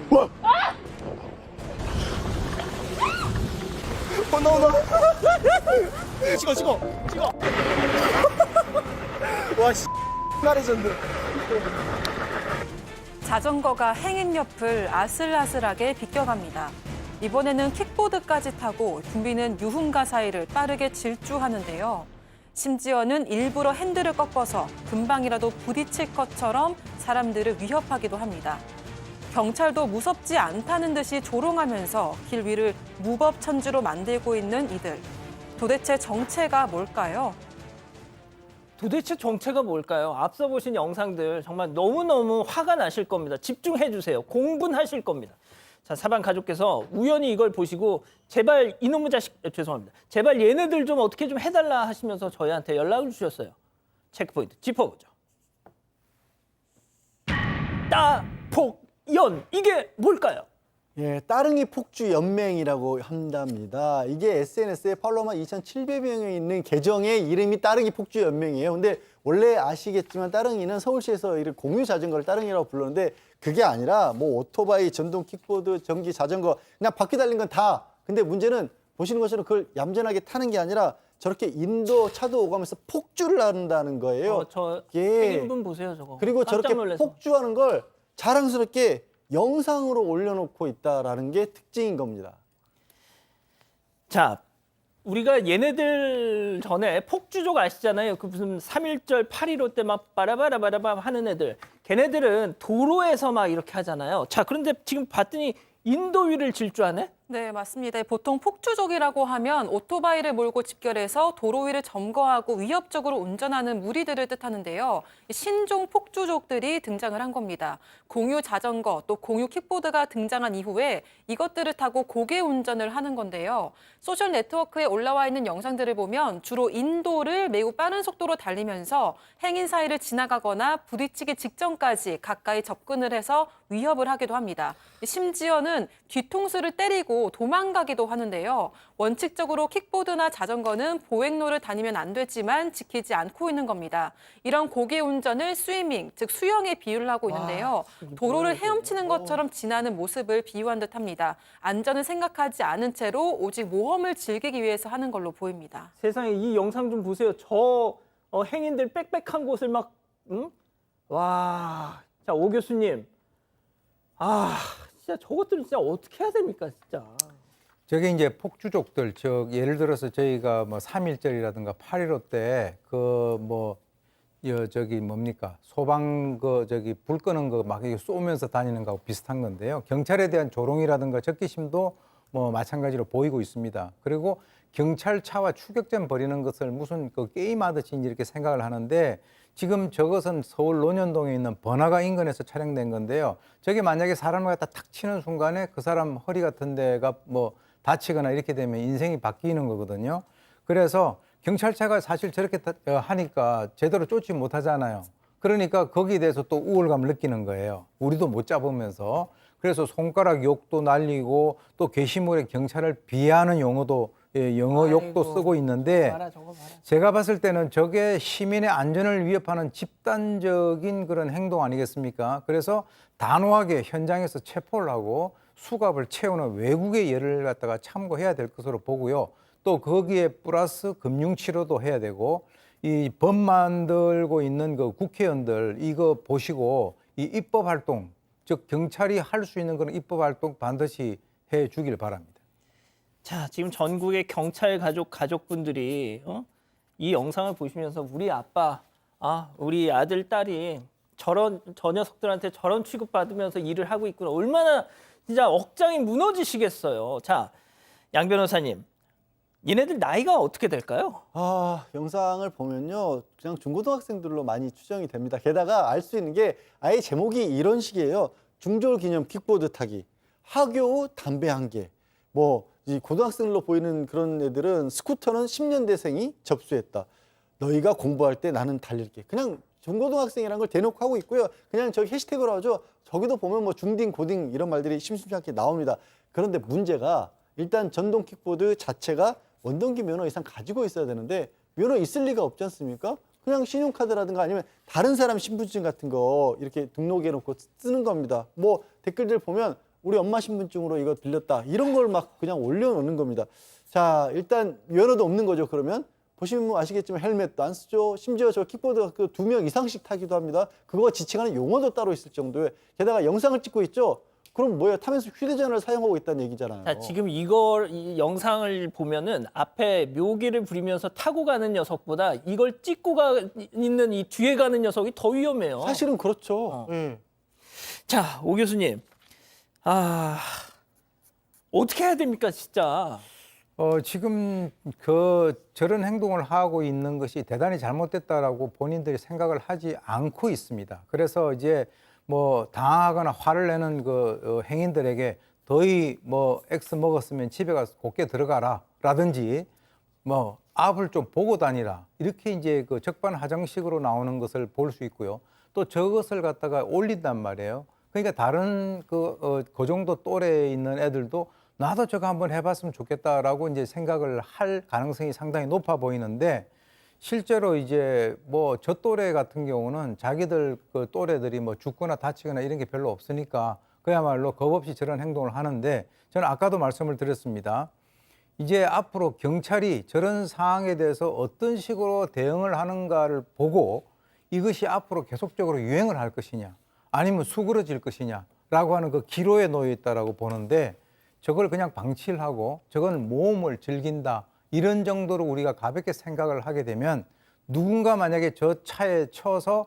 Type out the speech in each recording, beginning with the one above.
와! 나온다. 찍어. 와, 나래졌네. 자전거가 행인 옆을 아슬아슬하게 비껴갑니다. 이번에는 킥보드까지 타고 붐비는 유흥가 사이를 빠르게 질주하는데요. 심지어는 일부러 핸들을 꺾어서 금방이라도 부딪힐 것처럼 사람들을 위협하기도 합니다. 경찰도 무섭지 않다는 듯이 조롱하면서 길 위를 무법천지로 만들고 있는 이들. 도대체 정체가 뭘까요? 도대체 정체가 뭘까요? 앞서 보신 영상들 정말 너무너무 화가 나실 겁니다. 집중해 주세요. 공분하실 겁니다. 자, 사방 가족께서 우연히 이걸 보시고 제발 이놈의 자식, 죄송합니다. 제발 얘네들 좀 어떻게 좀 해달라 하시면서 저희한테 연락을 주셨어요. 체크포인트 짚어보죠. 따폭연, 이게 뭘까요? 예, 따릉이 폭주 연맹이라고 한답니다. 이게 SNS에 팔로워만 2,700명이 있는 계정의 이름이 따릉이 폭주 연맹이에요. 근데 원래 아시겠지만 따릉이는 서울시에서 이를 공유 자전거를 따릉이라고 불렀는데 그게 아니라 뭐 오토바이, 전동 킥보드, 전기 자전거 그냥 바퀴 달린 건 다. 근데 문제는 보시는 것처럼 그걸 얌전하게 타는 게 아니라 저렇게 인도 차도 오가면서 폭주를 한다는 거예요. 저 예. 행인분 보세요, 저거. 그리고 깜짝 저렇게 놀라서. 폭주하는 걸 자랑스럽게 영상으로 올려놓고 있다라는 게 특징인 겁니다. 자, 우리가 얘네들 전에 폭주족 아시잖아요. 그 무슨 3.1절 8.15 때 막 바라바라바라바 하는 애들. 걔네들은 도로에서 막 이렇게 하잖아요. 자, 그런데 지금 봤더니 인도 위를 질주하네? 네, 맞습니다. 보통 폭주족이라고 하면 오토바이를 몰고 집결해서 도로 위를 점거하고 위협적으로 운전하는 무리들을 뜻하는데요. 신종 폭주족들이 등장을 한 겁니다. 공유 자전거 또 공유 킥보드가 등장한 이후에 이것들을 타고 고개 운전을 하는 건데요. 소셜 네트워크에 올라와 있는 영상들을 보면 주로 인도를 매우 빠른 속도로 달리면서 행인 사이를 지나가거나 부딪히기 직전까지 가까이 접근을 해서 위협을 하기도 합니다. 심지어는 뒤통수를 때리고 도망가기도 하는데요. 원칙적으로 킥보드나 자전거는 보행로를 다니면 안 되지만 지키지 않고 있는 겁니다. 이런 고개 운전을 스위밍, 즉 수영에 비유를 하고 있는데요. 도로를 헤엄치는 것처럼 지나는 모습을 비유한 듯합니다. 안전을 생각하지 않은 채로 오직 모험을 즐기기 위해서 하는 걸로 보입니다. 세상에 이 영상 좀 보세요. 저 행인들 빽빽한 곳을 막, 응? 와, 자, 오 교수님. 진짜 저것들은 진짜 어떻게 해야 됩니까, 진짜. 저게 이제 폭주족들, 즉 예를 들어서 저희가 뭐 3.1절이라든가 8.15 때 저기 뭡니까 소방 불 끄는 거 막 쏘면서 다니는 거하고 비슷한 건데요. 경찰에 대한 조롱이라든가 적개심도 뭐 마찬가지로 보이고 있습니다. 그리고 경찰차와 추격전 벌이는 것을 무슨 그 게임하듯이 이렇게 생각을 하는데 지금 저것은 서울 논현동에 있는 번화가 인근에서 촬영된 건데요. 저게 만약에 사람을 갖다 탁 치는 순간에 그 사람 허리 같은 데가 뭐 다치거나 이렇게 되면 인생이 바뀌는 거거든요. 그래서 경찰차가 사실 저렇게 하니까 제대로 쫓지 못하잖아요. 그러니까 거기에 대해서 또 우월감을 느끼는 거예요. 우리도 못 잡으면서. 그래서 손가락 욕도 날리고 또 게시물에 경찰을 비하하는 용어도 영어 욕도 쓰고 있는데 저거 봐라. 제가 봤을 때는 저게 시민의 안전을 위협하는 집단적인 그런 행동 아니겠습니까? 그래서 단호하게 현장에서 체포를 하고 수갑을 채우는 외국의 예를 갖다가 참고해야 될 것으로 보고요. 또 거기에 플러스 금융치료도 해야 되고 이 법 만들고 있는 그 국회의원들 이거 보시고 이 입법 활동, 즉 경찰이 할 수 있는 그런 입법 활동 반드시 해 주길 바랍니다. 자, 지금 전국의 경찰 가족분들이 이 영상을 보시면서 우리 아빠, 우리 아들, 딸이 저 녀석들한테 저런 취급받으면서 일을 하고 있구나. 얼마나 진짜 억장이 무너지시겠어요. 자, 양 변호사님, 얘네들 나이가 어떻게 될까요? 영상을 보면요. 그냥 중고등학생들로 많이 추정이 됩니다. 게다가 알 수 있는 게 아예 제목이 이런 식이에요. 중졸 기념 킥보드 타기, 하교 후 담배 한 개. 이 고등학생으로 보이는 그런 애들은 스쿠터는 10년대생이 접수했다. 너희가 공부할 때 나는 달릴게. 그냥 중고등학생이라는 걸 대놓고 하고 있고요. 그냥 저기 해시태그로 하죠. 저기도 보면 뭐 중딩, 고딩 이런 말들이 심심치 않게 나옵니다. 그런데 문제가 일단 전동 킥보드 자체가 원동기 면허 이상 가지고 있어야 되는데 면허 있을 리가 없지 않습니까? 그냥 신용카드라든가 아니면 다른 사람 신분증 같은 거 이렇게 등록해 놓고 쓰는 겁니다. 뭐 댓글들 보면 우리 엄마 신분증으로 이거 빌렸다. 이런 걸 막 그냥 올려놓는 겁니다. 자, 일단 면허도 없는 거죠. 그러면 보시면 아시겠지만 헬멧도 안 쓰죠. 심지어 저 킥보드 그 2명 이상씩 타기도 합니다. 그거 지칭하는 용어도 따로 있을 정도에 게다가 영상을 찍고 있죠. 그럼 뭐예요? 타면서 휴대전화를 사용하고 있다는 얘기잖아요. 자, 지금 이 영상을 보면은 앞에 묘기를 부리면서 타고 가는 녀석보다 이걸 찍고 있는 이 뒤에 가는 녀석이 더 위험해요. 사실은 그렇죠. 예. 자, 오 교수님. 어떻게 해야 됩니까, 진짜? 지금 저런 행동을 하고 있는 것이 대단히 잘못됐다라고 본인들이 생각을 하지 않고 있습니다. 그래서 이제 뭐 당하거나 화를 내는 행인들에게 더위 뭐 X 먹었으면 집에 가서 곱게 들어가라라든지 뭐 앞을 좀 보고 다니라 이렇게 이제 적반하장식으로 나오는 것을 볼 수 있고요. 또 저것을 갖다가 올린단 말이에요. 그러니까 다른 그 정도 또래에 있는 애들도 나도 저거 한번 해봤으면 좋겠다라고 이제 생각을 할 가능성이 상당히 높아 보이는데 실제로 이제 뭐 저 또래 같은 경우는 자기들 그 또래들이 뭐 죽거나 다치거나 이런 게 별로 없으니까 그야말로 겁 없이 저런 행동을 하는데 저는 아까도 말씀을 드렸습니다. 이제 앞으로 경찰이 저런 상황에 대해서 어떤 식으로 대응을 하는가를 보고 이것이 앞으로 계속적으로 유행을 할 것이냐 아니면 수그러질 것이냐라고 하는 그 기로에 놓여 있다라고 보는데 저걸 그냥 방치를 하고 저건 모험을 즐긴다 이런 정도로 우리가 가볍게 생각을 하게 되면 누군가 만약에 저 차에 쳐서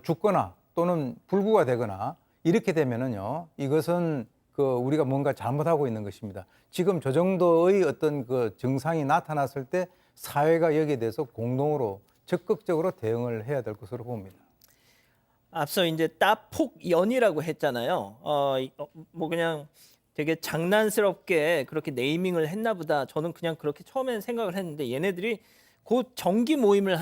죽거나 또는 불구가 되거나 이렇게 되면은요 이것은 우리가 뭔가 잘못하고 있는 것입니다. 지금 저 정도의 어떤 그 증상이 나타났을 때 사회가 여기에 대해서 공동으로 적극적으로 대응을 해야 될 것으로 봅니다. 앞서 이제 따폭연이라고 했잖아요. 뭐 그냥 되게 장난스럽게 그렇게 네이밍을 했나 보다. 저는 그냥 그렇게 처음에는 생각을 했는데 얘네들이 곧 정기 모임을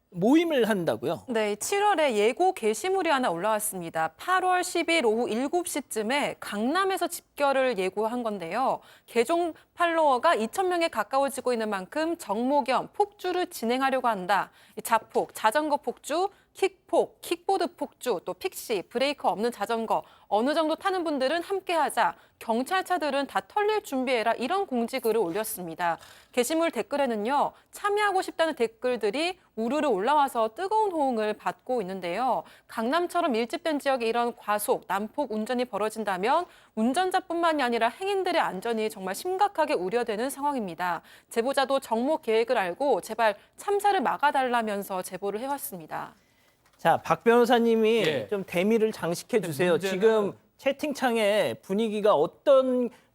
모임을 한다고요? 네, 7월에 예고 게시물이 하나 올라왔습니다. 8월 10일 오후 7시쯤에 강남에서 집결을 예고한 건데요. 계정 팔로워가 2,000명에 가까워지고 있는 만큼 정모 겸 폭주를 진행하려고 한다. 자폭, 자전거 폭주, 킥폭, 킥보드 폭주, 또 픽시, 브레이크 없는 자전거, 어느 정도 타는 분들은 함께하자, 경찰차들은 다 털릴 준비해라 이런 공지글을 올렸습니다. 게시물 댓글에는요. 참여하고 싶다는 댓글들이 우르르 올라와서 뜨거운 호응을 받고 있는데요. 강남처럼 밀집된 지역에 이런 과속, 난폭 운전이 벌어진다면 운전자뿐만이 아니라 행인들의 안전이 정말 심각하게 우려되는 상황입니다. 제보자도 정모 계획을 알고 제발 참사를 막아달라면서 제보를 해왔습니다. 자, 박 변호사님이 예. 좀 대미를 장식해 주세요. 문제는- 지금 채팅창에 분위기가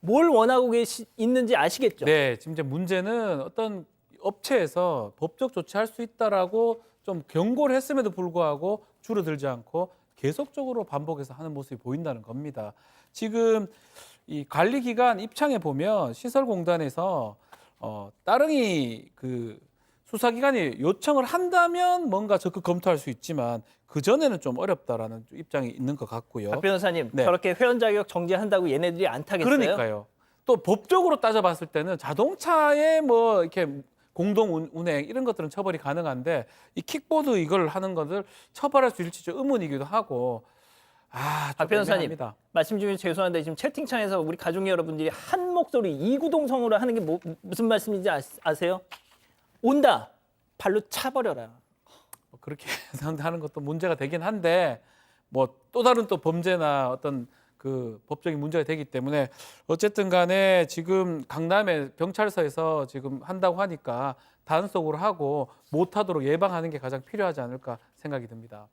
뭘 원하고 있는지 아시겠죠? 네, 지금 이제 문제는 어떤 업체에서 법적 조치할 수 있다라고 좀 경고를 했음에도 불구하고 줄어들지 않고 계속적으로 반복해서 하는 모습이 보인다는 겁니다. 지금 이 관리기관 입장에 보면 시설공단에서 따릉이 수사기관이 요청을 한다면 뭔가 적극 검토할 수 있지만 그전에는 좀 어렵다라는 입장이 있는 것 같고요. 박 변호사님, 네. 저렇게 회원 자격 정지한다고 얘네들이 안 타겠어요? 그러니까요. 또 법적으로 따져봤을 때는 자동차의 뭐 이렇게 공동 운행 이런 것들은 처벌이 가능한데 이 킥보드 이걸 하는 것을 처벌할 수 있을지 좀 의문이기도 하고 박 변호사님, 애매합니다. 말씀 중에 죄송한데 지금 채팅창에서 우리 가족 여러분들이 한 목소리 이구동성으로 하는 게 무슨 말씀인지 아세요? 온다, 발로 차버려라. 뭐 그렇게 하는 것도 문제가 되긴 한데 뭐 또 다른 또 범죄나 어떤 그 법적인 문제가 되기 때문에 어쨌든 간에 지금 강남의 경찰서에서 지금 한다고 하니까 단속으로 하고 못하도록 예방하는 게 가장 필요하지 않을까 생각이 듭니다.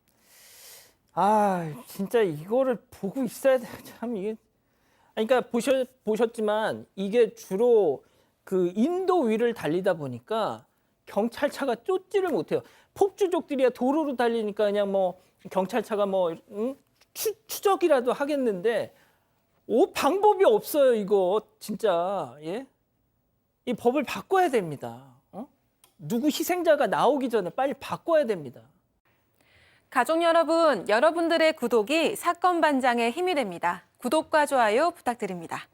진짜 이거를 보고 있어야 돼. 참 이게. 그러니까 보셨지만 이게 주로 그 인도 위를 달리다 보니까 경찰차가 쫓지를 못해요. 폭주족들이야 도로로 달리니까 그냥 뭐 경찰차가 추적이라도 하겠는데 방법이 없어요. 이거 진짜 이 법을 바꿔야 됩니다. 누구 희생자가 나오기 전에 빨리 바꿔야 됩니다. 가족 여러분, 여러분들의 구독이 사건 반장의 힘이 됩니다. 구독과 좋아요 부탁드립니다.